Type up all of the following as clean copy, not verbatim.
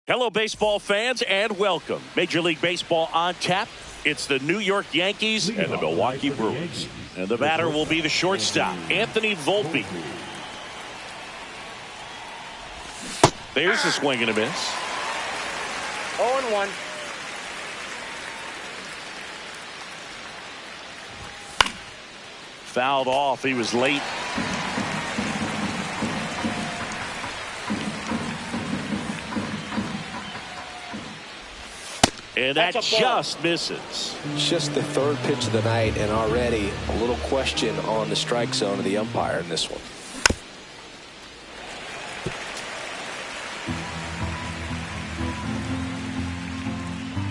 Hello, baseball fans, and welcome. Major League Baseball on tap. It's the New York Yankees and the Milwaukee Brewers. And the batter will be the shortstop, Anthony Volpe. There's a swing and a miss. 0-1. Fouled off. He was late. And that just misses. Just the third pitch of the night, and already a little question on the strike zone of the umpire in this one.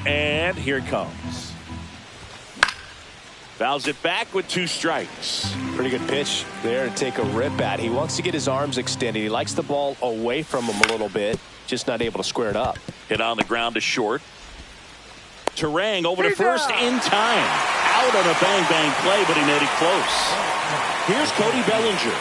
And here it comes. Fouls it back with 2 strikes. Pretty good pitch there to take a rip at. He wants to get his arms extended. He likes the ball away from him a little bit, just not able to square it up. Hit on the ground to short. Turang over to first in time. Out on a bang-bang play, but he made it close. Here's Cody Bellinger.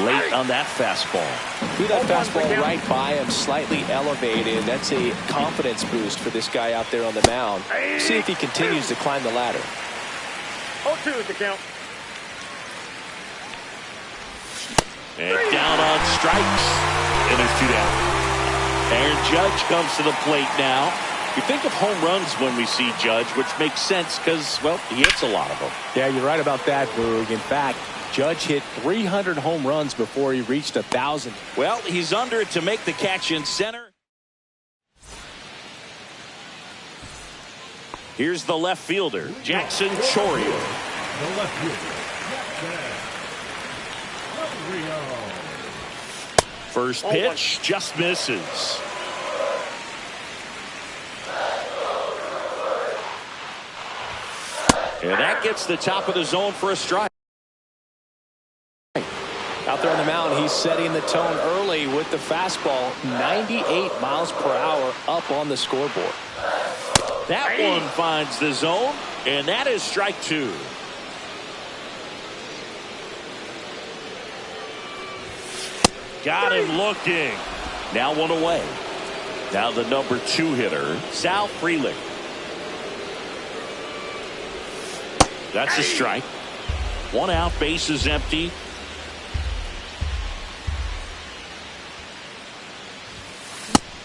Late on that fastball. Threw that fastball right by him, slightly elevated. That's a confidence boost for this guy out there on the mound. See if he continues to climb the ladder. 0-2 is the count. And down on strikes. And there's 2 down. Aaron Judge comes to the plate now. You think of home runs when we see Judge, which makes sense because, well, he hits a lot of them. Yeah, you're right about that, Boog. In fact, Judge hit 300 home runs before he reached 1,000. Well, he's under it to make the catch in center. Here's the left fielder, Jackson Chourio. The left fielder, First pitch just misses. And that gets the top of the zone for a strike. Out there on the mound, he's setting the tone early with the fastball. 98 miles per hour up on the scoreboard. That one finds the zone, and that is strike 2. Got him looking. Now 1 away. Now the number 2 hitter, Sal Frelick. That's a strike. 1 out, base is empty.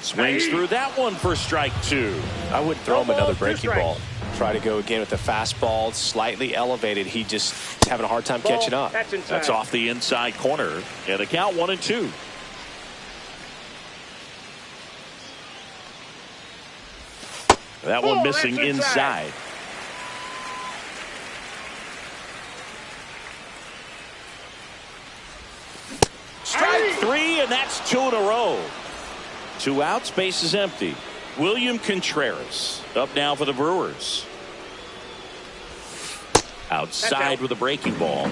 Swings through that one for strike 2. I would throw him another breaking ball. Try to go again with the fastball, slightly elevated. He just having a hard time catching up. That's off the inside corner. And a count 1-2. That one missing inside. Strike 3, and that's 2 in a row. 2 outs, base is empty. William Contreras up now for the Brewers. Outside with a breaking ball.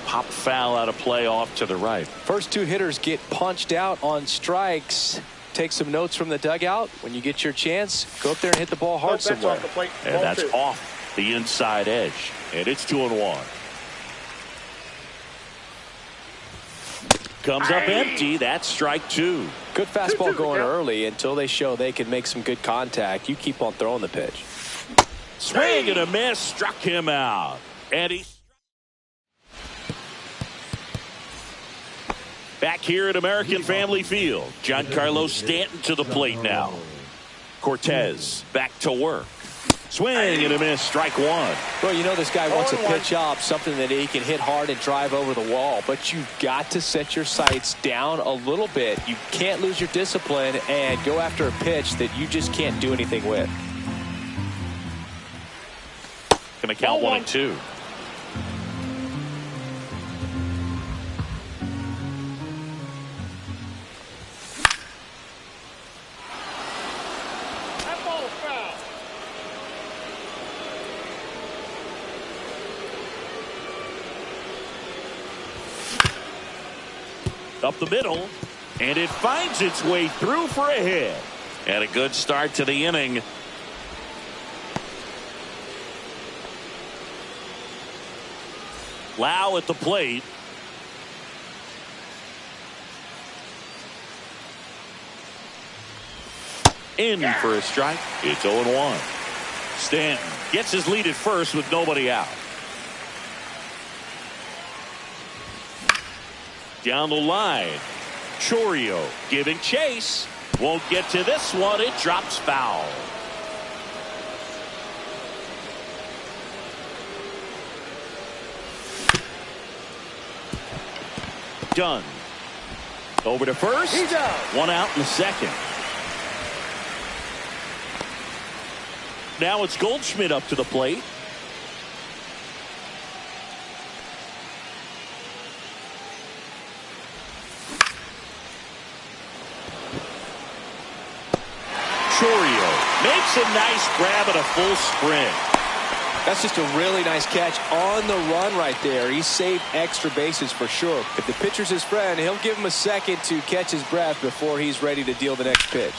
Pop foul out of play off to the right. First 2 hitters get punched out on strikes. Take some notes from the dugout. When you get your chance, go up there and hit the ball hard somewhere. And that's off the inside edge. And it's 2-1. Comes up empty. That's strike 2. Good fastball going early until they show they can make some good contact. You keep on throwing the pitch. Swing and a miss. Struck him out. And he back here at American Family Field. Giancarlo Stanton to the plate now. Cortez back to work. Swing and a miss. Strike 1. Well, you know this guy wants to pitch up something that he can hit hard and drive over the wall, but you've got to set your sights down a little bit. You can't lose your discipline and go after a pitch that you just can't do anything with. Going to count 1-2. Up the middle, and it finds its way through for a hit. And a good start to the inning. Lau at the plate. In for a strike. It's 0-1. Stanton gets his lead at first with nobody out. Down the line. Chourio giving chase. Won't get to this one. It drops foul. Done. Over to first. He's out. One out in the second. Now it's Goldschmidt up to the plate. Chourio makes a nice grab at a full sprint. That's just a really nice catch on the run right there. He saved extra bases for sure. If the pitcher's his friend, he'll give him a second to catch his breath before he's ready to deal the next pitch.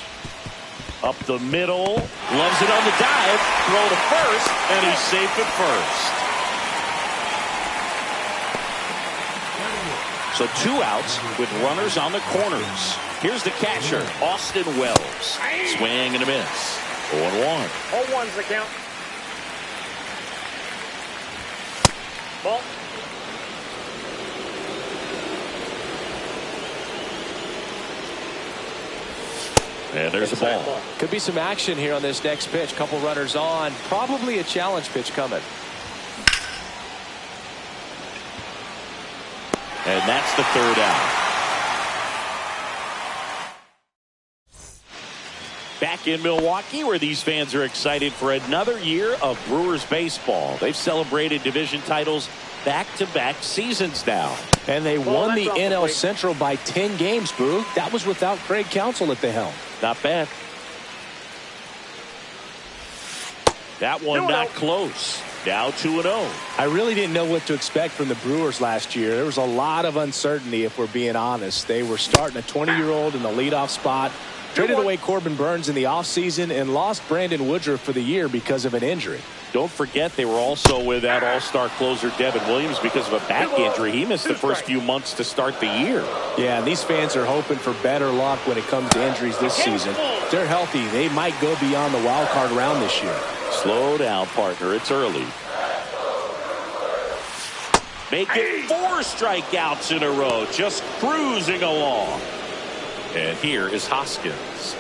Up the middle. Loves it on the dive. Throw to first. And he's safe at first. So 2 outs with runners on the corners. Here's the catcher, Austin Wells. Swing and a miss. 0-1. 0-1's the count. Ball. And there's a ball. Could be some action here on this next pitch. Couple runners on. Probably a challenge pitch coming. And that's the 3rd out. Back in Milwaukee, where these fans are excited for another year of Brewers baseball. They've celebrated division titles back-to-back seasons now. And they won the NL Central by 10 games, Boo. That was without Craig Counsell at the helm. Not bad. That one not close. Now 2-0. I really didn't know what to expect from the Brewers last year. There was a lot of uncertainty, if we're being honest. They were starting a 20-year-old in the leadoff spot. Traded away Corbin Burns in the offseason and lost Brandon Woodruff for the year because of an injury. Don't forget they were also without all-star closer Devin Williams because of a back injury. He missed the first few months to start the year. Yeah, and these fans are hoping for better luck when it comes to injuries this season. If they're healthy, they might go beyond the wild card round this year. Slow down, partner. It's early. Making 4 strikeouts in a row. Just cruising along. And here is Hoskins.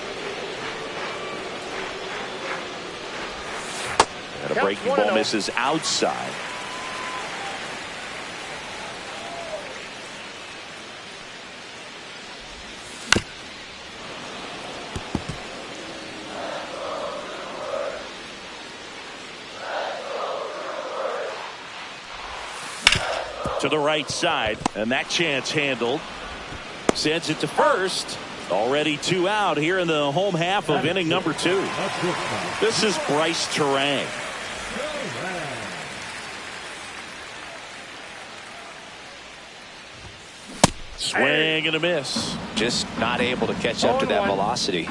And a breaking ball misses outside. To the right side, and that chance handled. Sends it to first. Already 2 out here in the home half of inning number 2. This is Bryce Terang. Swing and a miss. Just not able to catch up to that velocity.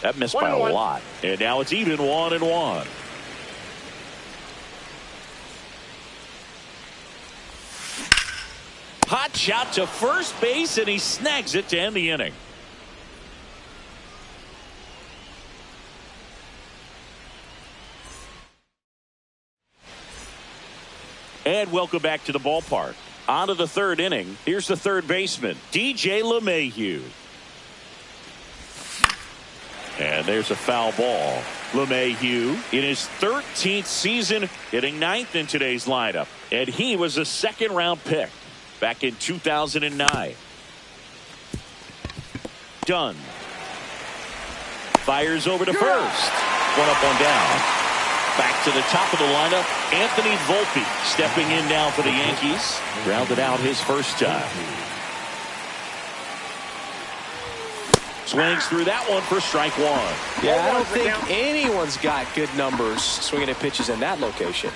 That missed by a lot. And now it's even 1-1. Hot shot to first base, and he snags it to end the inning. And welcome back to the ballpark. On to the 3rd inning. Here's the 3rd baseman, DJ LeMahieu. And there's a foul ball. LeMahieu in his 13th season, hitting 9th in today's lineup. And he was a 2nd-round pick back in 2009. Done. Fires over to first. One up, one down. Back to the top of the lineup, Anthony Volpe stepping in now for the Yankees. Grounded out his first time. Swings through that one for strike 1. Yeah, I don't think anyone's got good numbers swinging at pitches in that location.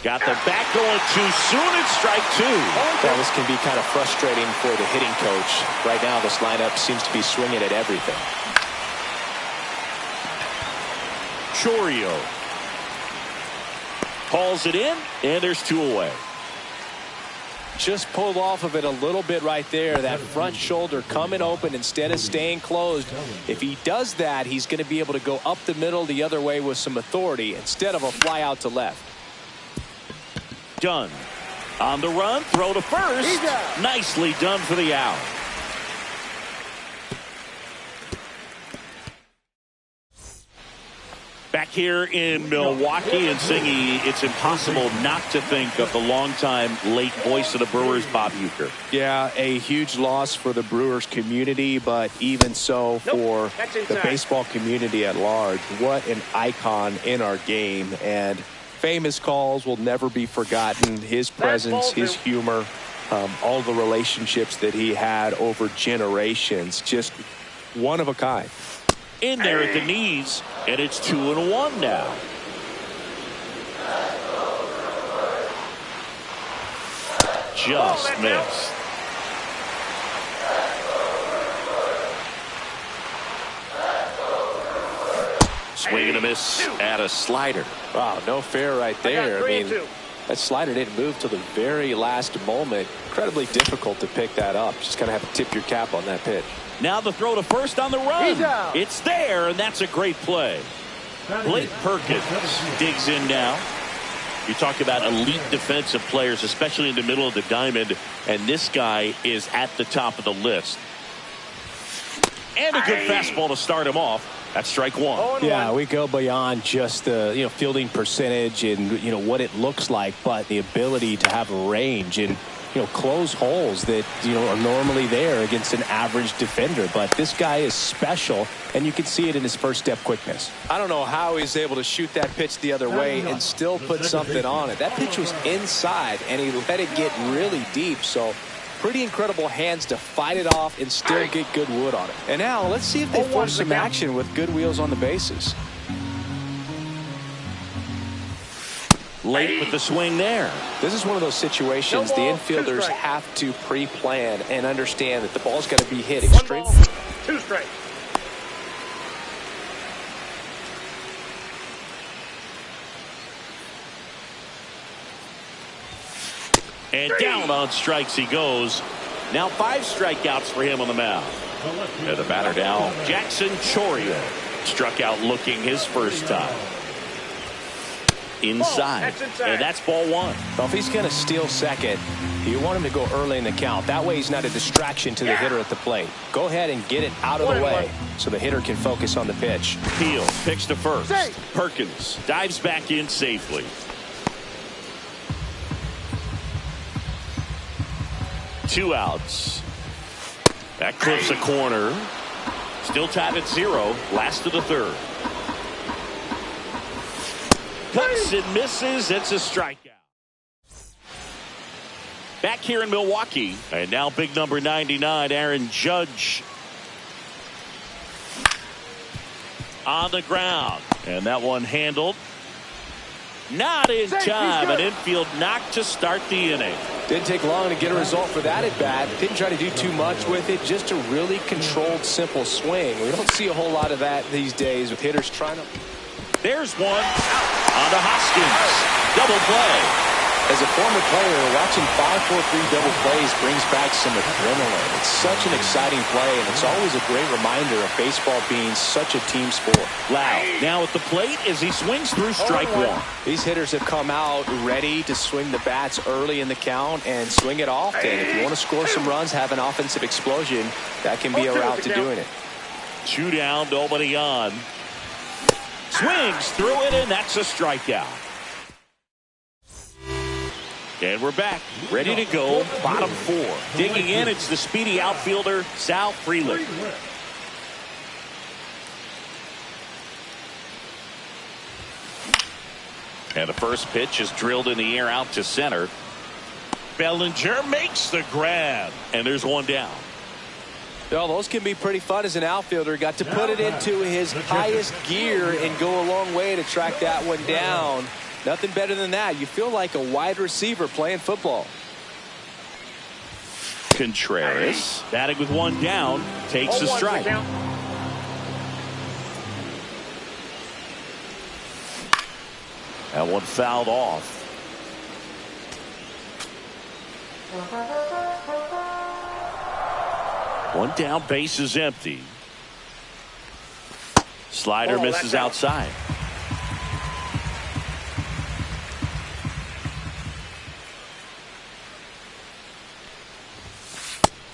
Got the bat going too soon at strike 2. Well, this can be kind of frustrating for the hitting coach. Right now, this lineup seems to be swinging at everything. Chourio Calls it in, and there's 2 away. Just pulled off of it a little bit right there. That front shoulder coming open instead of staying closed. If he does that, he's going to be able to go up the middle the other way with some authority instead of a fly out to left. Done. On the run, throw to first. Nicely done for the out. Back here in Milwaukee, and Singy, it's impossible not to think of the longtime late voice of the Brewers, Bob Uecker. Yeah, a huge loss for the Brewers community, but even so for the baseball community at large. What an icon in our game, and famous calls will never be forgotten. His presence, his humor, all the relationships that he had over generations, just one of a kind. In there at the knees, and it's 2-1 now. Just missed. Swing and a miss at a slider. Wow, no fair right there. I mean, that slider didn't move till the very last moment. Incredibly difficult to pick that up. Just kind of have to tip your cap on that pitch. Now the throw to first on the run. It's there, and that's a great play. Blake Perkins digs in now. You talk about elite defensive players, especially in the middle of the diamond, and this guy is at the top of the list. And a good fastball to start him off. That's strike 1. Yeah, we go beyond just the fielding percentage and what it looks like, but the ability to have range and close holes that are normally there against an average defender. But this guy is special, and you can see it in his first step quickness. I don't know how he's able to shoot that pitch the other way and still put something on it. That pitch was inside, and he let it get really deep. So pretty incredible hands to fight it off and still get good wood on it. And now let's see if they force some action with good wheels on the bases. Late with the swing there. This is one of those situations the infielders have to pre-plan and understand that the ball's got to be hit extremely. 2 straight. And down on strikes he goes. Now 5 strikeouts for him on the mound. And the batter now, Jackson Chourio. Struck out looking his first time. Inside. And that's ball 1. Well, if he's going to steal second, you want him to go early in the count. That way he's not a distraction to the hitter at the plate. Go ahead and get it out of the way so the hitter can focus on the pitch. Peel picks to first. Perkins dives back in safely. Two outs. That clips a corner. Still tied at 0. Last of the 3rd. Cuts and misses. It's a strikeout. Back here in Milwaukee. And now big number 99, Aaron Judge. On the ground. And that one handled. Not in time. An infield knock to start the inning. Didn't take long to get a result for that at bat. Didn't try to do too much with it. Just a really controlled, simple swing. We don't see a whole lot of that these days with hitters trying to. There's one on to Hoskins. Double play. As a former player, watching 5-4-3 double plays brings back some adrenaline. It's such an exciting play, and it's always a great reminder of baseball being such a team sport. Lau now at the plate as he swings through strike 1. These hitters have come out ready to swing the bats early in the count and swing it often. If you want to score some runs, have an offensive explosion, that can be a route to doing it. 2 down, nobody on. Swings through it, and that's a strikeout. And we're back, ready to go, bottom 4. Digging in, it's the speedy outfielder, Sal Frelick. And the first pitch is drilled in the air out to center. Bellinger makes the grab, and there's one down. Well, those can be pretty fun as an outfielder. Got to put it into his highest gear and go a long way to track that one down. Nothing better than that. You feel like a wide receiver playing football. Contreras, batting with 1 down, takes a strike. That one fouled off. One down, base is empty. Slider misses outside.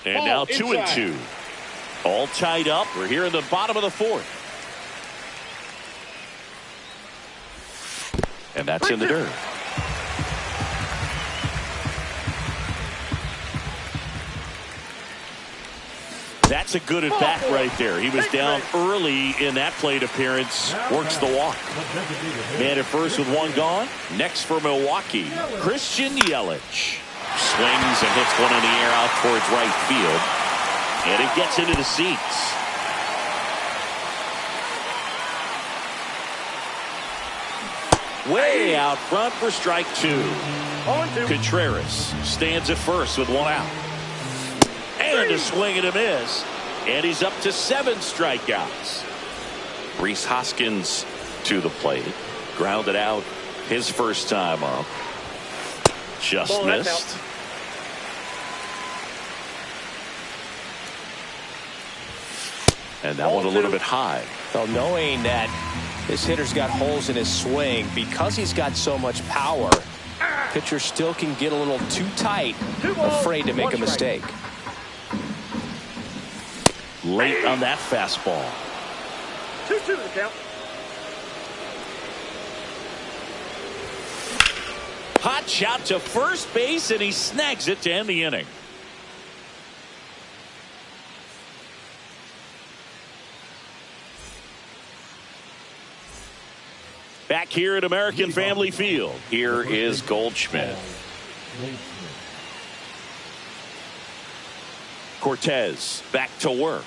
And now 2-2. All tied up. We're here in the bottom of the fourth. And that's in the dirt. That's a good at bat right there. He was down early in that plate appearance. Works the walk. Man at first with one gone. Next for Milwaukee, Christian Yelich. Swings and hits one in the air out towards right field. And it gets into the seats. Way out front for strike two. Contreras stands at first with one out. And a swing and a miss. And he's up to 7 strikeouts. Rhys Hoskins to the plate. Grounded out his first time up. Just missed. And that one a little bit high. Well, knowing that his hitter's got holes in his swing, because he's got so much power, pitcher still can get a little too tight, afraid to make a mistake. Late on that fastball. 2-2 the count. Hot shot to first base, and he snags it to end the inning. Back here at American Family Field, here is Goldschmidt. Cortez back to work.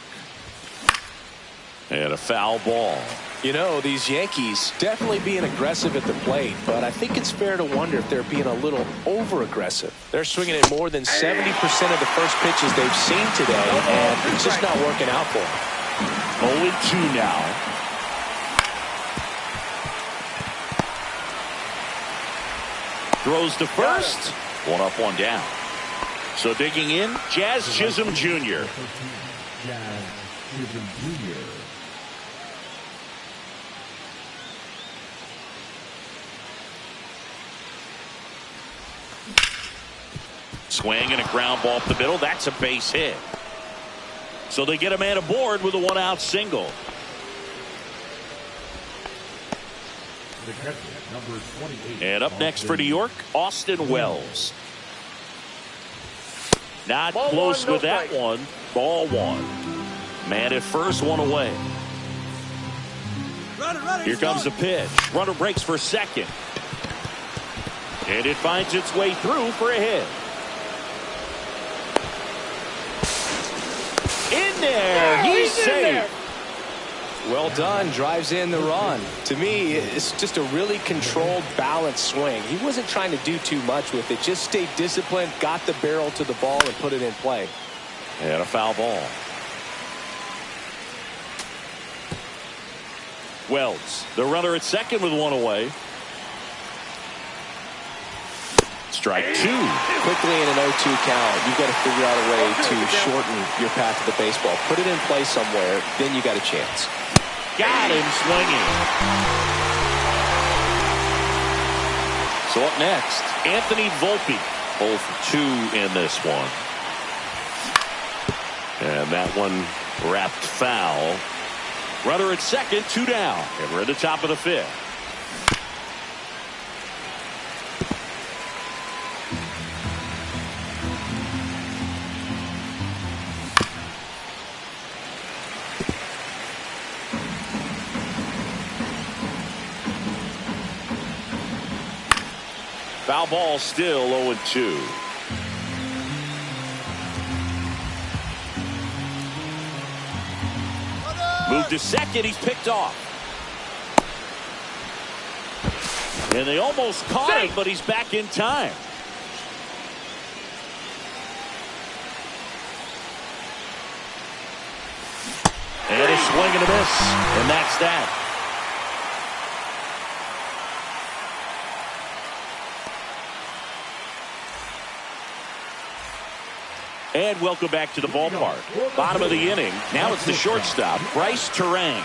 And a foul ball. You know, these Yankees definitely being aggressive at the plate, but I think it's fair to wonder if they're being a little over-aggressive. They're swinging at more than 70% of the first pitches they've seen today, and it's just not working out for them. 0-2 now. Throws to first. One up, one down. So digging in, Jazz Chisholm Jr. Jazz Chisholm Jr. Swing and a ground ball up the middle. That's a base hit. So they get a man aboard with a one-out single. The catcher, number 28. And up next for New York, Austin Wells. Not close with that one. Ball one. Man at first, one away. Here comes the pitch. Runner breaks for second. And it finds its way through for a hit. In there. He's safe. Well done. Drives in the run. To me, it's just a really controlled, balanced swing. He wasn't trying to do too much with it. Just stayed disciplined, got the barrel to the ball, and put it in play. And a foul ball. Wells, the runner at second with one away. Strike two. Quickly in an 0-2 count, you've got to figure out a way to shorten your path to the baseball. Put it in play somewhere, then you got a chance. Got him swinging. So up next, Anthony Volpe. 0 for 2 in this one. And that one wrapped foul. Runner at second, 2 down. And we're at the top of the fifth. Foul ball, still 0-2. Moved to second, he's picked off. And they almost caught him, but he's back in time. And a swing and a miss. And that's that. And welcome back to the ballpark. Bottom of the inning. Now it's the shortstop, Bryce Turang.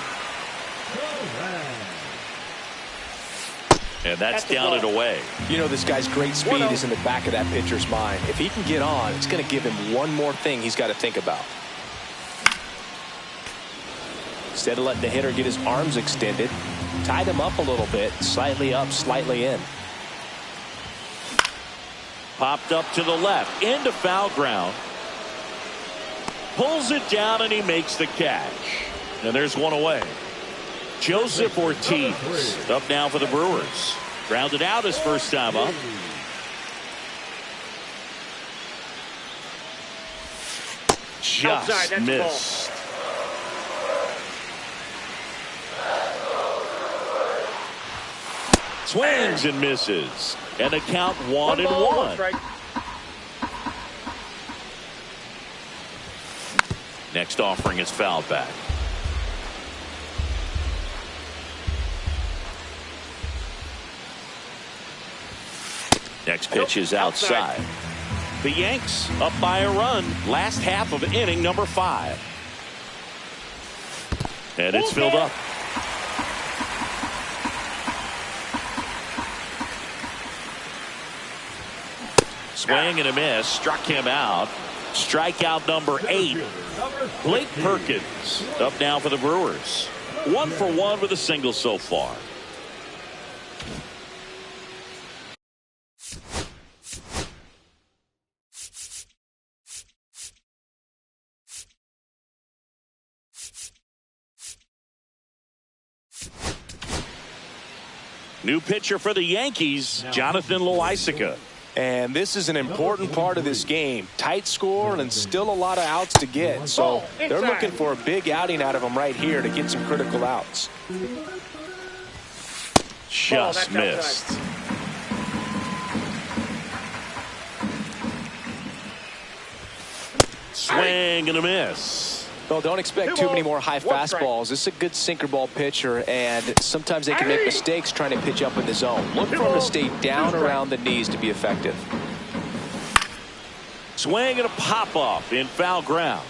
And that's down and away. You know, this guy's great speed is in the back of that pitcher's mind. If he can get on, it's going to give him one more thing he's got to think about. Instead of letting the hitter get his arms extended, tied him up a little bit, slightly up, slightly in. Popped up to the left, into foul ground. Pulls it down and he makes the catch. And there's one away. Joseph Ortiz up now for the Brewers. Grounded out his first time up. Just missed. Swings and misses. And the count 1-1. Next offering is fouled back. Next pitch is outside. The Yanks up by a run. Last half of inning number 5. And it's filled up. Swing and a miss. Struck him out. Strikeout number 8. Blake Perkins up now for the Brewers. 1 for 1 with a single so far. New pitcher for the Yankees, Jonathan Loaisiga. And this is an important part of this game. Tight score and still a lot of outs to get. So they're looking for a big outing out of him right here to get some critical outs. Just missed. Swing and a miss. Well, don't expect too many more high fastballs. This is a good sinker ball pitcher, and sometimes they can make mistakes trying to pitch up in the zone. Look for him to stay down around the knees to be effective. Swing and a pop-off in foul ground.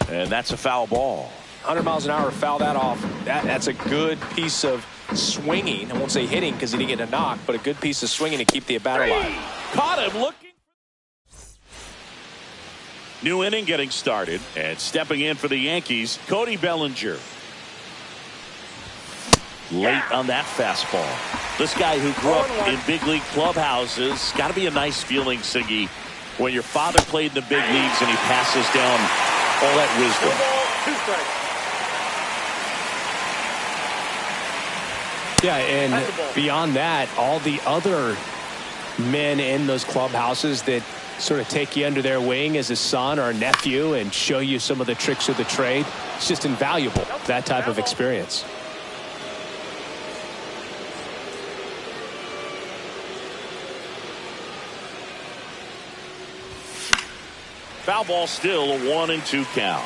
And that's a foul ball. 100 miles an hour, foul that off. That's a good piece of swinging. I won't say hitting because he didn't get a knock, but a good piece of swinging to keep the at-bat alive. Caught him looking. New inning getting started, and stepping in for the Yankees, Cody Bellinger. Late on that fastball. This guy who grew up in big league clubhouses, got to be a nice feeling, Siggy, when your father played in the big leagues and he passes down all that wisdom. Yeah, and beyond that, all the other men in those clubhouses that sort of take you under their wing as a son or a nephew and show you some of the tricks of the trade. It's just invaluable, that type of experience. Foul ball still, a 1-2 count.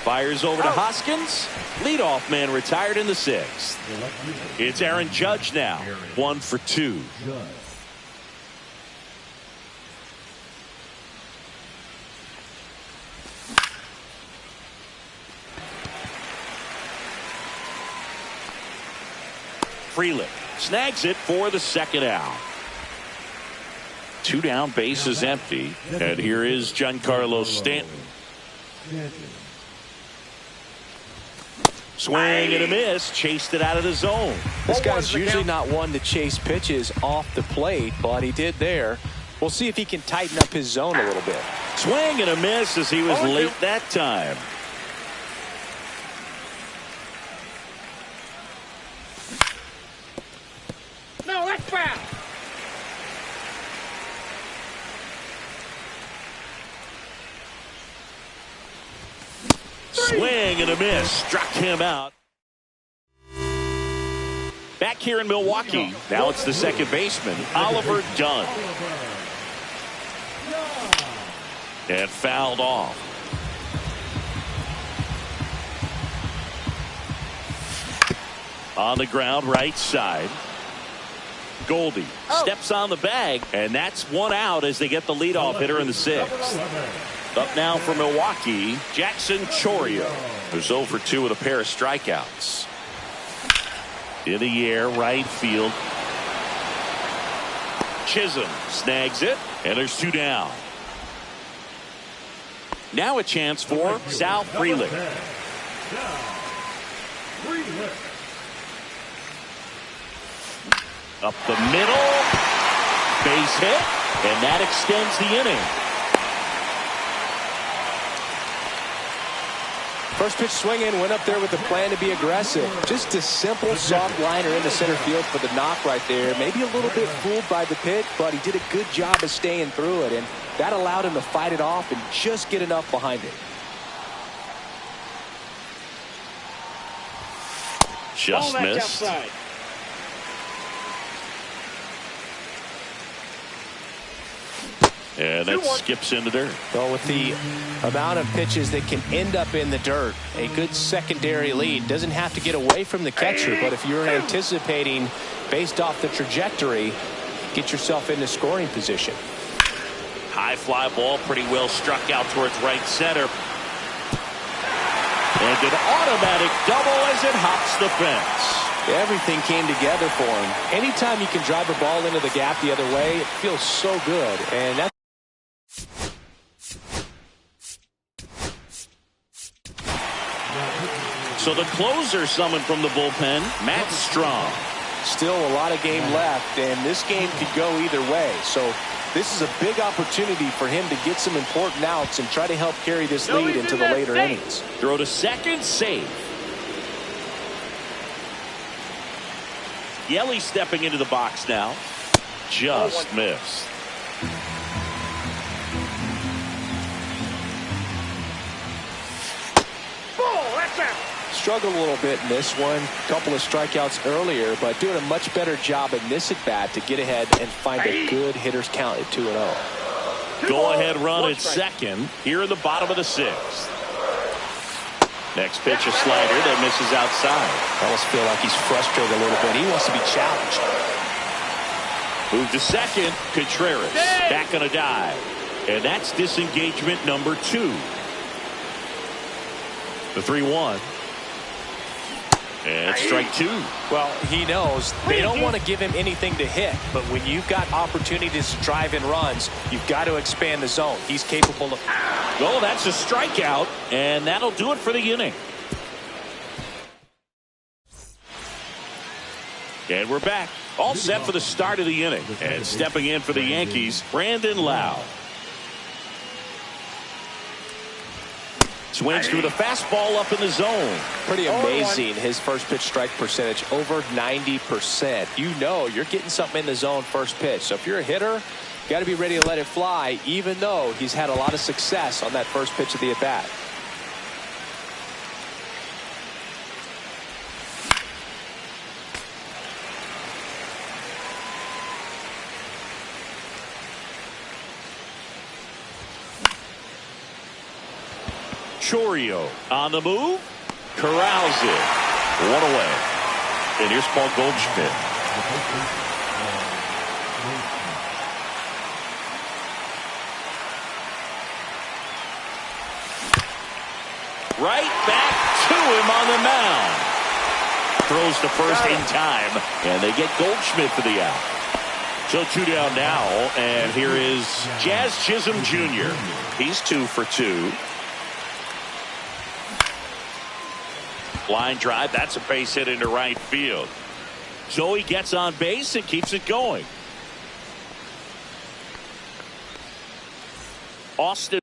Fires over to Hoskins. Leadoff man retired in the 6th. It's Aaron Judge now. 1 for 2. Frelick snags it for the second out. 2 down, base is empty. And here is Giancarlo Stanton. Swing and a miss, chased it out of the zone. This guy's usually not one to chase pitches off the plate, but he did there. We'll see if he can tighten up his zone a little bit. Swing and a miss as he was late that time. No, that's foul. Swing and a miss, struck him out. Back here in Milwaukee, now it's the second baseman, Oliver Dunn. And fouled off. On the ground, right side. Goldie steps on the bag, and that's one out as they get the leadoff hitter in the sixth. Up now for Milwaukee, Jackson Chourio, who's 0 for 2 with a pair of strikeouts. In the air, right field. Chisholm snags it, and there's 2 down. Now a chance for Sal Frelick. Up the middle, base hit, and that extends the inning. First pitch swinging, went up there with the plan to be aggressive. Just a simple soft liner in the center field for the knock right there. Maybe a little bit fooled by the pitch, but he did a good job of staying through it, and that allowed him to fight it off and just get enough behind it. Just missed. Outside. And that skips into dirt. Well, with the amount of pitches that can end up in the dirt, a good secondary lead doesn't have to get away from the catcher, but if you're anticipating based off the trajectory, get yourself into scoring position. High fly ball, pretty well struck out towards right center. And an automatic double as it hops the fence. Everything came together for him. Anytime you can drive a ball into the gap the other way, it feels so good. And that's so the closer summoned from the bullpen, Matt Strong. still a lot of game left, and this game could go either way. So this is a big opportunity for him to get some important outs and try to help carry this lead into the later innings. Throw to second, safe. Yelly stepping into the box now. Just missed. Struggled a little bit in this one. Couple of strikeouts earlier, but doing a much better job in this at bat to get ahead and find a good hitter's count at 2-0. Go ahead run at second here in the bottom of the sixth. Next pitch, a slider that misses outside. I almost feel like he's frustrated a little bit. He wants to be challenged. Move to second. Contreras back on a dive. And that's disengagement number 2. The 3-1. And strike 2. Well, he knows they don't want to give him anything to hit, but when you've got opportunities to drive in runs, you've got to expand the zone. He's capable of. Oh, that's a strikeout, and that'll do it for the inning. And we're back. All set for the start of the inning. And stepping in for the Yankees, Brandon Lowe. Swings through the fastball up in the zone. Pretty amazing, his first pitch strike percentage, over 90%. You know you're getting something in the zone first pitch. So if you're a hitter, you got to be ready to let it fly, even though he's had a lot of success on that first pitch of the at-bat. Chourio on the move. Corrals it. One away. And here's Paul Goldschmidt. Right back to him on the mound. Throws to first in time. And they get Goldschmidt for the out. So 2 down now. And here is Jazz Chisholm Jr. He's 2 for 2. Line drive, that's a base hit into right field. So he gets on base and keeps it going. Austin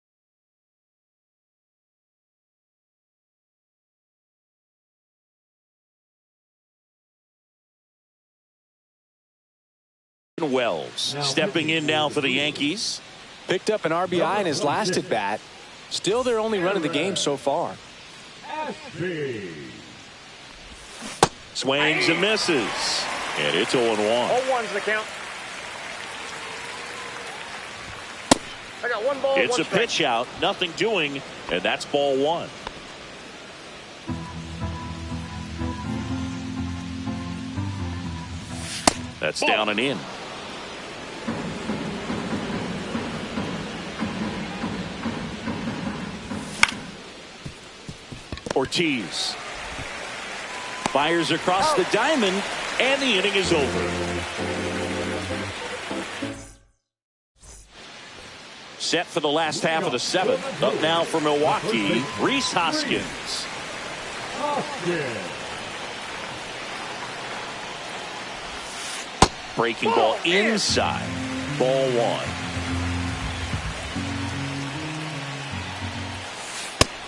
Wells stepping in now for the Yankees. Picked up an RBI in his last at bat. Still their only run of the game so far. Swings and misses. And it's 0-1. 0-1's the count. I got 1 ball, It's 1 a strike. pitch out, nothing doing, and that's ball 1. That's down and in. Ortiz fires across the diamond, and the inning is over. Set for the last half of the seventh. Up now for Milwaukee, Rhys Hoskins. Breaking ball inside. Ball one.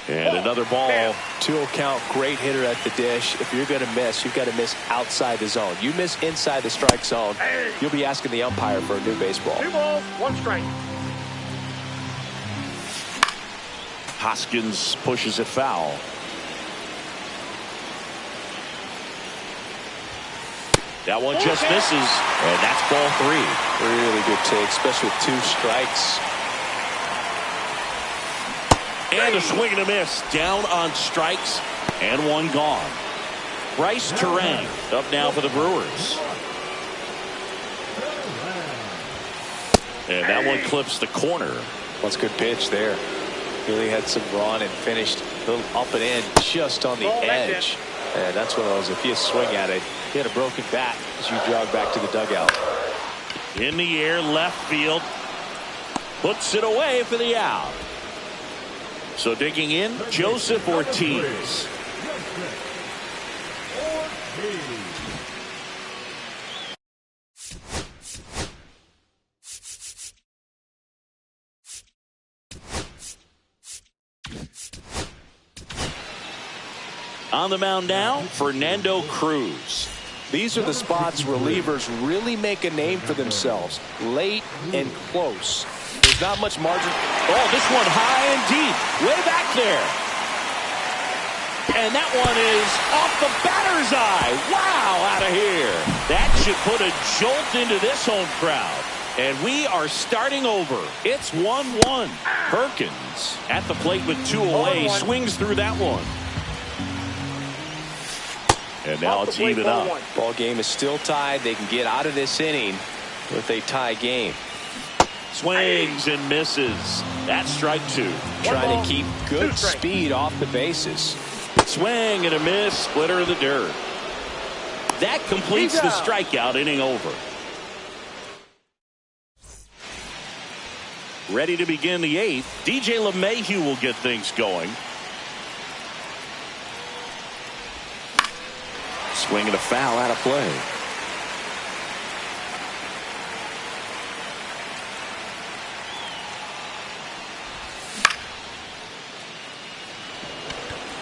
And another ball. 2-0 count. Great hitter at the dish. If you're going to miss, you've got to miss outside the zone. You miss inside the strike zone, you'll be asking the umpire for a new baseball. 2 balls, 1 strike. Hoskins pushes it foul. That one just misses, and that's ball 3. Really good take, especially with 2 strikes. And a swing and a miss. Down on strikes, and 1 gone. Bryce Terang up now for the Brewers. And that one clips the corner. That's a good pitch there. Really had some run and finished a little up and in just on the edge. And that's one of those, if you swing at it, you had a broken bat as you jog back to the dugout. In the air, left field. Puts it away for the out. So digging in, Joseph Ortiz. On the mound now, Fernando Cruz. These are the spots relievers really make a name for themselves. Late and close. There's not much margin. Oh, this one high and deep. Way back there. And that one is off the batter's eye. Wow, out of here. That should put a jolt into this home crowd. And we are starting over. It's 1-1. Perkins at the plate with 2 away. Swings through that one. And now it's even up. Ball game is still tied. They can get out of this inning with a tie game. Swings and misses. That's strike 2. Trying to keep good speed off the bases. Swing and a miss. Splitter of the dirt. That completes the strikeout. Inning over. Ready to begin the 8th. DJ LeMahieu will get things going. Swing and a foul out of play.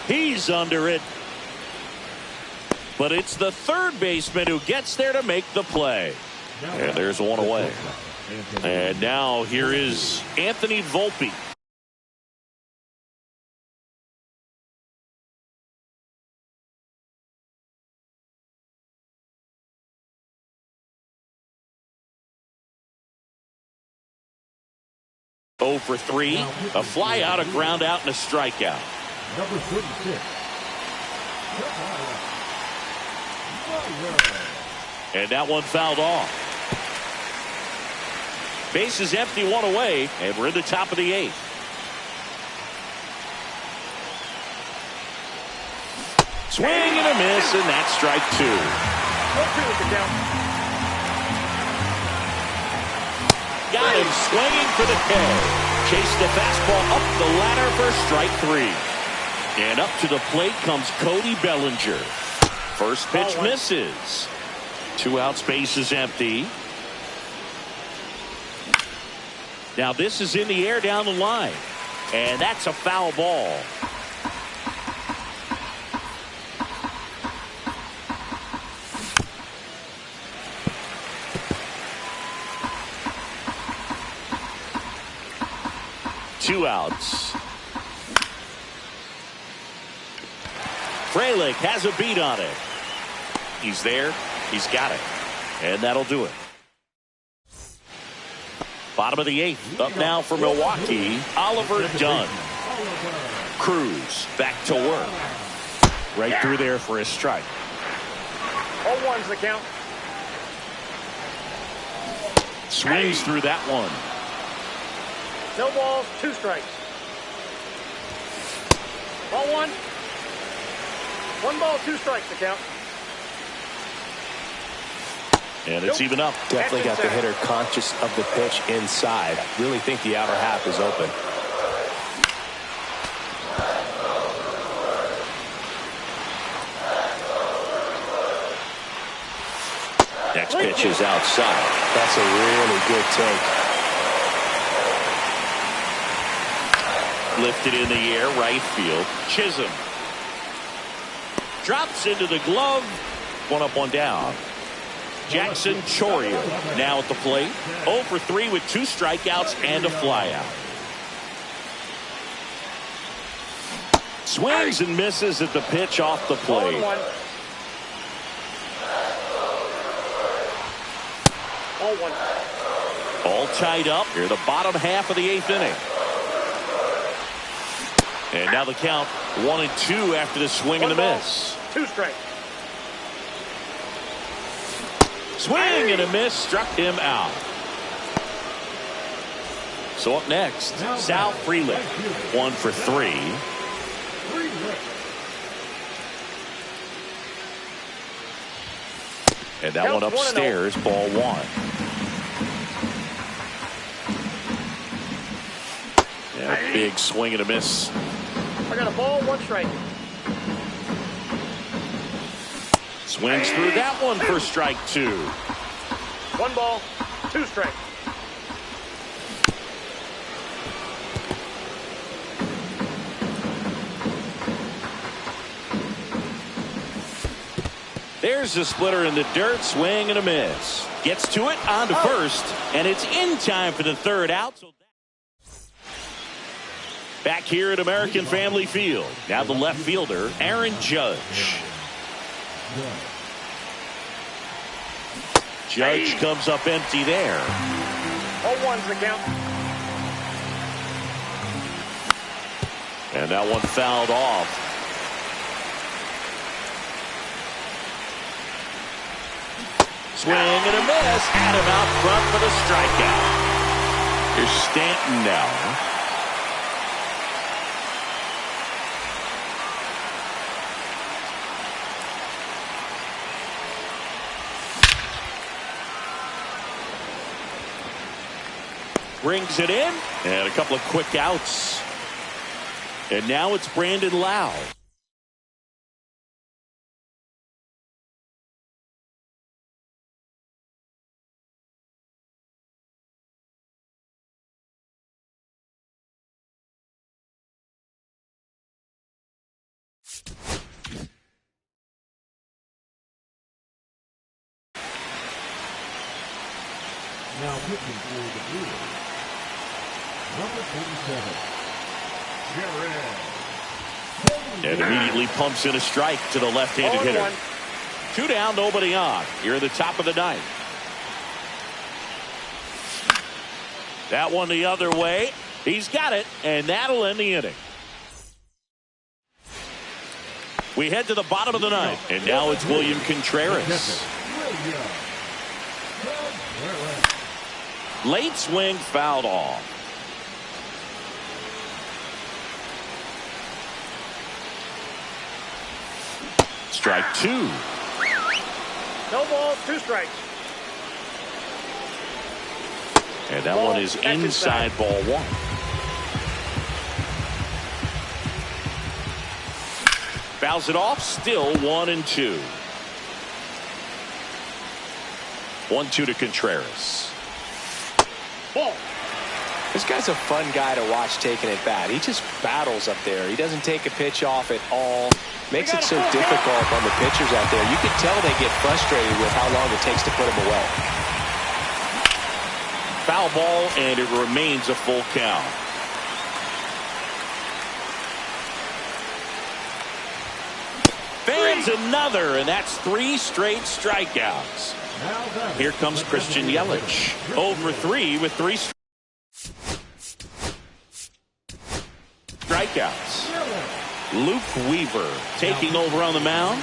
He's under it. But it's the third baseman who gets there to make the play. And there's 1 away. And now here is Anthony Volpe. Oh for 3, a fly out, a ground out, and a strikeout. Number 36. And that one fouled off. Base is empty, 1 away, and we're in the top of the 8th. Swing and a miss, and that's strike 2. 0-2 with the count. Got him swinging for the K. Chased the fastball up the ladder for strike 3. And up to the plate comes Cody Bellinger. First pitch misses. 2 outs, base is empty. Now this is in the air down the line. And that's a foul ball. Two outs. Frelick has a beat on it. He's there. He's got it. And that'll do it. Bottom of the 8th. Up now for Milwaukee, Oliver Dunn. Cruz back to work. Right through there for a strike. 0-1's the count. Swings through that one. No balls, 2 strikes. Ball 1. 1 ball, 2 strikes to count. And it's even up. Definitely got the hitter conscious of the pitch inside. Really think the outer half is open. Next pitch is outside. That's a really good take. Lifted in the air, right field. Chisholm drops into the glove. 1 up, 1 down. Jackson Chourio now at the plate. 0 for 3 with 2 strikeouts and a flyout. Swings and misses at the pitch off the plate. 1. Ball 1. All tied up here, the bottom half of the 8th inning. And now the count 1-2 after the swing and a miss. 2 strikes. Swing and a miss struck him out. So up next, Sal Frelick. 1 for 3. And that one upstairs, ball 1. Yeah, big swing and a miss. I got a ball, 1 strike. Swings through that one for strike 2. 1 ball, 2 strikes. There's the splitter in the dirt. Swing and a miss. Gets to it, on to first, and it's in time for the 3rd out. Back here at American Family Field. Now the left fielder, Aaron Judge. Judge comes up empty there. 0-1's the count. And that one fouled off. Swing and a miss. Had him out front for the strikeout. Here's Stanton now. Brings it in, and a couple of quick outs. And now it's Brandon Lowe. Now pitching for the Brewers, number 47, Jared. And immediately pumps in a strike to the left-handed hitter. 0-1. 2 down, nobody on. Here in the top of the 9th. That one the other way. He's got it, and that'll end the inning. We head to the bottom of the 9th, and now it's William Contreras. Late swing, fouled off. Strike 2. No balls, 2 strikes. And that one is inside ball 1. Fouls it off, still 1-2. 1-2 to Contreras. Ball. This guy's a fun guy to watch taking at bat. He just battles up there. He doesn't take a pitch off at all. Makes it so difficult on the pitchers out there. You can tell they get frustrated with how long it takes to put him away. Foul ball, and it remains a full count. Fans another, and that's 3 straight strikeouts. Here comes Christian Yelich. 0 for 3 with 3 strikeouts. Luke Weaver taking over on the mound.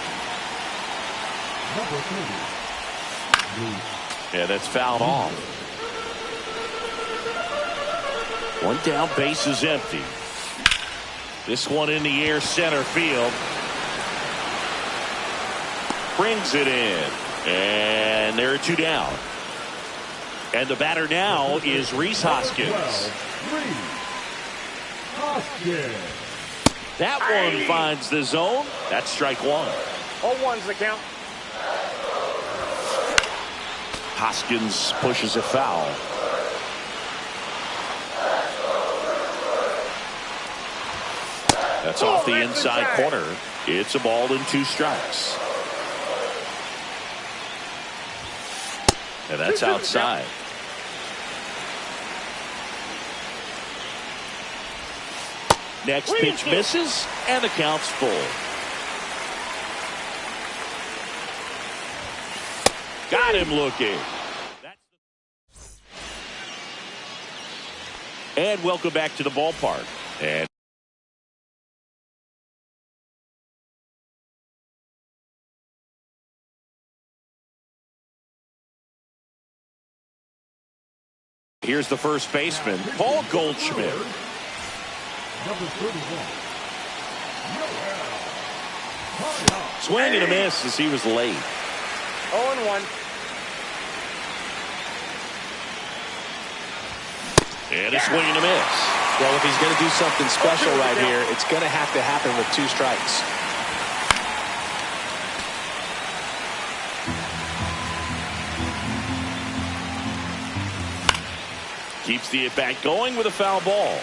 Yeah, that's fouled off. One down, base is empty. This one in the air, center field. Brings it in. And there are two down. And the batter now is Rhys Hoskins. That one finds the zone. That's strike one. 0-1's the count. Hoskins pushes a foul. That's off the inside corner. It's a ball and 2 strikes. And that's outside. Next pitch misses, and the count's full. Got him looking. And welcome back to the ballpark. And here's the first baseman, Paul Goldschmidt. Number 31. Swing and a miss as he was late. 0-1. And a swing and a miss. Well, if he's going to do something special right here, it's going to have to happen with 2 strikes. Keeps the at-bat going with a foul ball.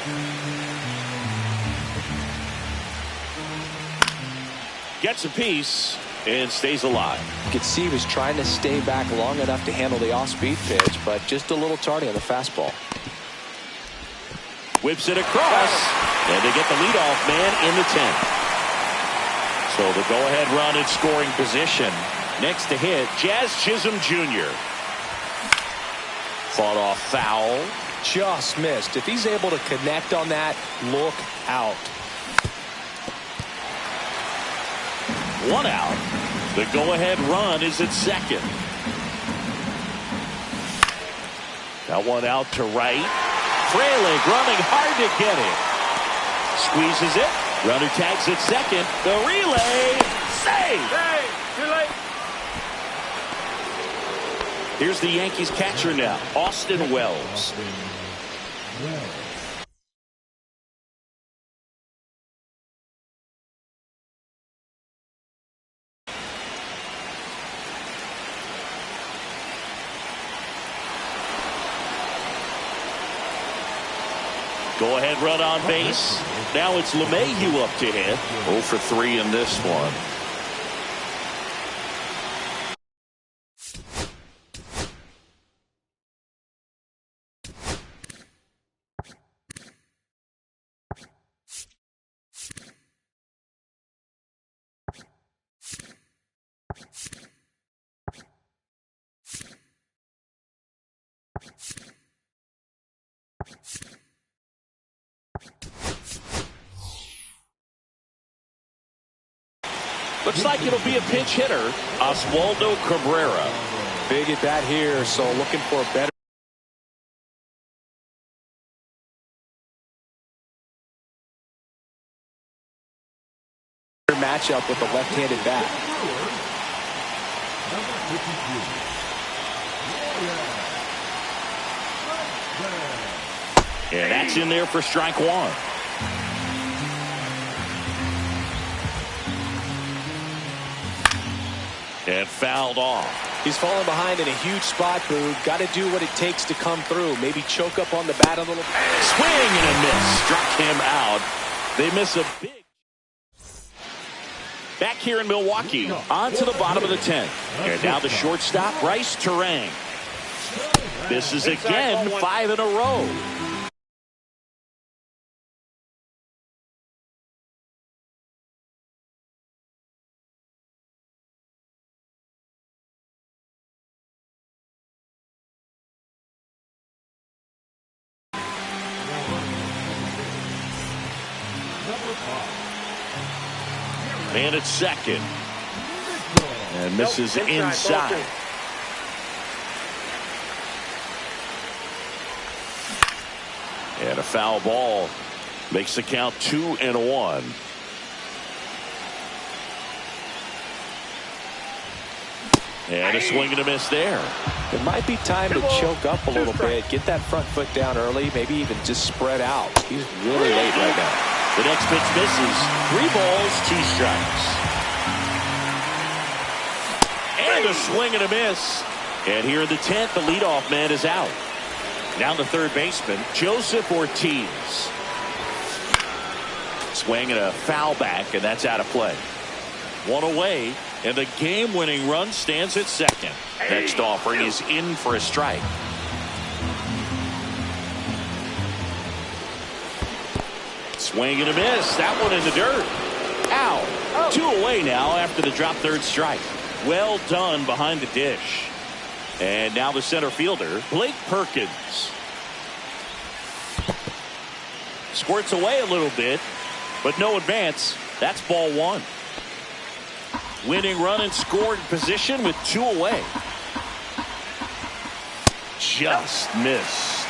Gets a piece and stays alive. You could see he was trying to stay back long enough to handle the off-speed pitch, but just a little tardy on the fastball. Whips it across, and they get the leadoff man in the 10th. So the go-ahead run in scoring position. Next to hit, Jazz Chisholm Jr. Fought off foul. Just missed. If he's able to connect on that, look out. 1 out. The go-ahead run is at second. That one out to right. Frelick running hard to get it. Squeezes it. Runner tags at second. The relay. Save. Hey, too late. Here's the Yankees catcher now, Austin Wells. Go-ahead run on base. Now it's LeMahieu up to hit. 0 for 3 in this one. Looks like it'll be a pinch hitter, Oswaldo Cabrera. Big at bat here, so looking for a better matchup with the left-handed bat. And that's in there for strike 1. And fouled off. He's falling behind in a huge spot, Boog. Got to do what it takes to come through. Maybe choke up on the bat a little. Swing and a miss. Struck him out. They miss a big. Back here in Milwaukee. On to the bottom of the 10th. And now the shortstop, Bryce Turang. This is again 5 in a row. And it's second. And misses inside. And And a foul ball makes the count 2-1. And a swing and a miss there. It might be time to choke up a little bit, get that front foot down early, maybe even just spread out. He's really late right now. The next pitch misses. 3 balls, 2 strikes. And a swing and a miss. And here in the 10th, the leadoff man is out. Now the third baseman, Joseph Ortiz. Swing and a foul back, and that's out of play. 1 away, and the game-winning run stands at second. Next offering is in for a strike. Swing and a miss. That one in the dirt. Out. 2 away now after the drop third strike. Well done behind the dish. And now the center fielder, Blake Perkins. Squirts away a little bit, but no advance. That's ball 1. Winning run and scored position with 2 away. Just missed.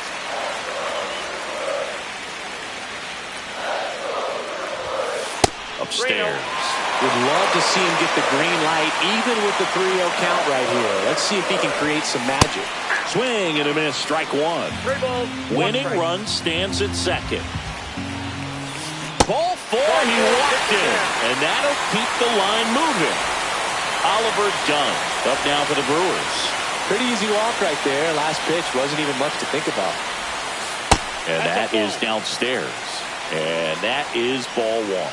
Upstairs. Would love to see him get the green light, even with the 3-0 count right here. Let's see if he can create some magic. Swing and a miss, strike 1. 3 balls, 1 Winning strike. run stands at second. Ball 4, he walked in, and that'll keep the line moving. Oliver Dunn up now for the Brewers. Pretty easy walk right there. Last pitch wasn't even much to think about. And that is downstairs. And that is ball 1.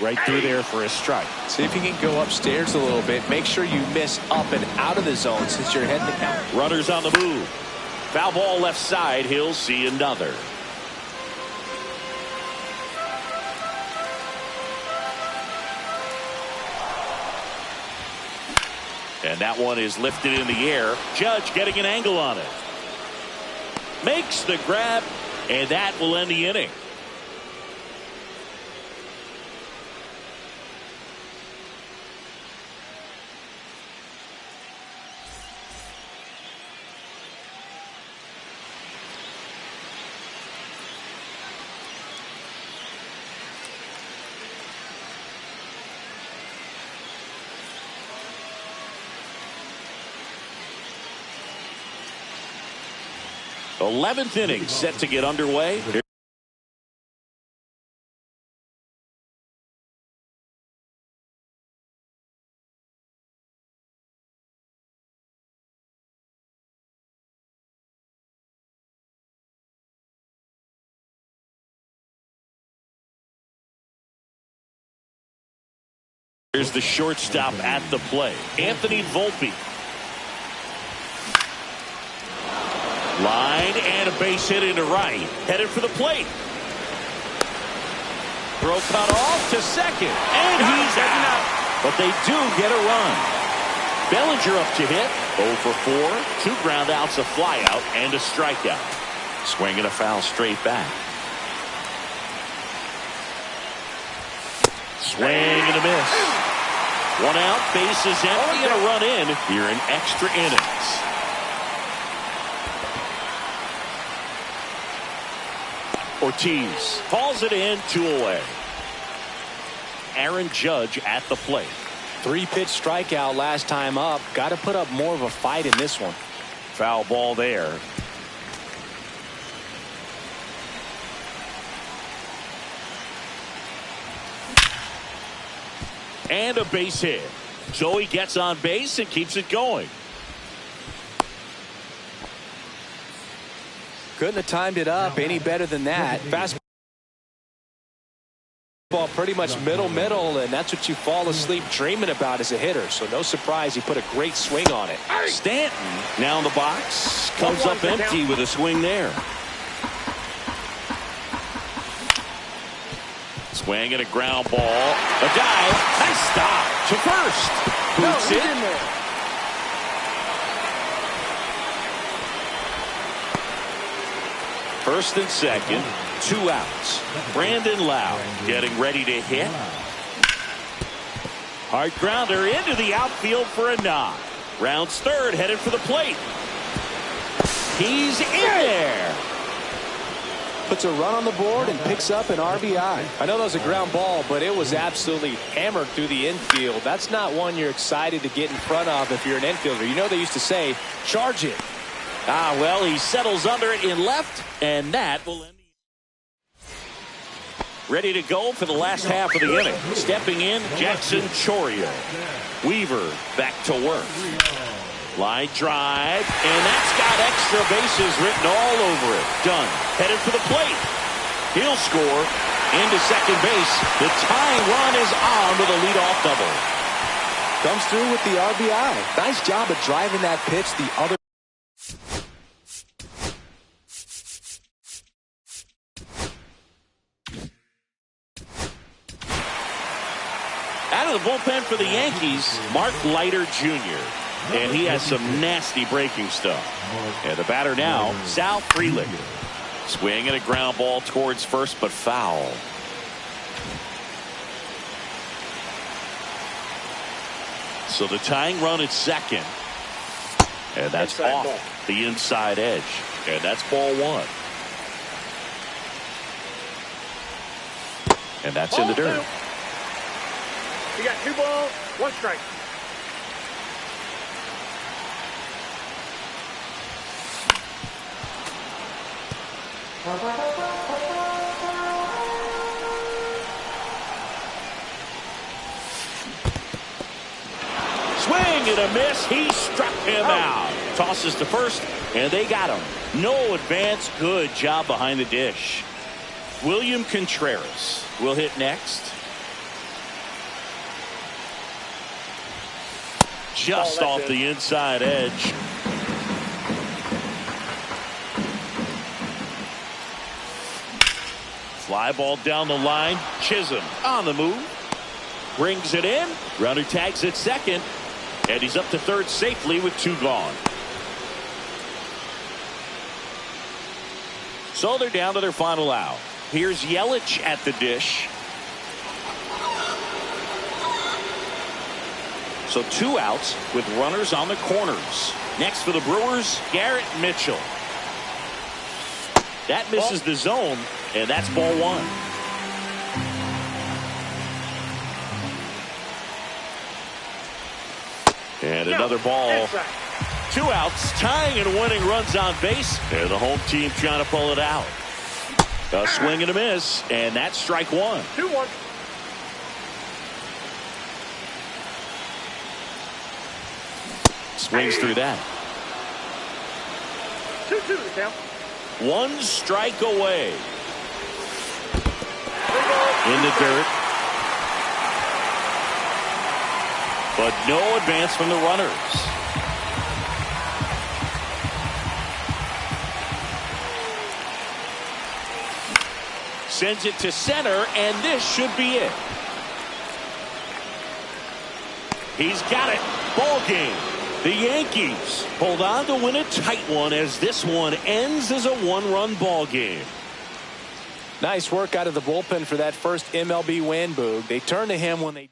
Right through there for a strike. See if you can go upstairs a little bit. Make sure you miss up and out of the zone since you're heading the count. Runners on the move. Foul ball left side. He'll see another. And that one is lifted in the air. Judge getting an angle on it. Makes the grab, and that will end the inning. The 11th inning set to get underway. Here's the shortstop at the play, Anthony Volpe. Line and a base hit into right. Headed for the plate. Throw cut off to second. And he's out. But they do get a run. Bellinger up to hit. 0 for 4. 2 ground outs, a flyout, and a strikeout. Swing and a foul straight back. Swing and a miss. 1 out, base is empty, and a run in here in extra innings. Ortiz calls it in, 2 away. Aaron Judge at the plate. 3-pitch strikeout last time up. Got to put up more of a fight in this one. Foul ball there. And a base hit. So he gets on base and keeps it going. Couldn't have timed it up any better than that. Fastball pretty much middle, and that's what you fall asleep dreaming about as a hitter. So no surprise he put a great swing on it. Stanton now in the box. Comes up empty with a swing there. Swing and a ground ball. A dive. Nice stop to first. Boots it. First and second, 2 outs. Brandon Lowe getting ready to hit. Hard grounder into the outfield for a knock. Rounds third, headed for the plate. He's in there. Puts a run on the board and picks up an RBI. I know that was a ground ball, but it was absolutely hammered through the infield. That's not one you're excited to get in front of if you're an infielder. You know they used to say, charge it. Well, he settles under it in left, and that will end. Ready to go for the last half of the inning. Stepping in, Jackson Chourio. Weaver back to work. Line drive, and that's got extra bases written all over it. Done. Headed for the plate. He'll score into second base. The tying run is on with a leadoff double. Comes through with the RBI. Nice job of driving that pitch the other. Out of the bullpen for the Yankees, Mark Leiter Jr. And he has some nasty breaking stuff. And the batter now, Sal Frelick. Swing and a ground ball towards first, but foul. So the tying run at second. And that's off the inside edge. And that's ball one. And that's in the dirt. You got 2 balls, 1 strike. Swing and a miss. He struck him out. Tosses to first, and they got him. No advance. Good job behind the dish. William Contreras will hit next. Just off the inside edge. Fly ball down the line. Chisholm on the move. Brings it in. Runner tags at second. And he's up to third safely with 2 gone. So they're down to their final out. Here's Yelich at the dish. So 2 outs with runners on the corners. Next for the Brewers, Garrett Mitchell. That misses the zone, and that's ball 1. And another ball. 2 outs, tying and winning runs on base. And the home team trying to pull it out. A swing and a miss, and that's strike 1. 2-1. Swings through that. 2-2 the count. 1 strike away. In the dirt. But no advance from the runners. Sends it to center, and this should be it. He's got it. Ball game. The Yankees hold on to win a tight one as this one ends as a 1-run ball game. Nice work out of the bullpen for that first MLB win, Boog. They turned to him when they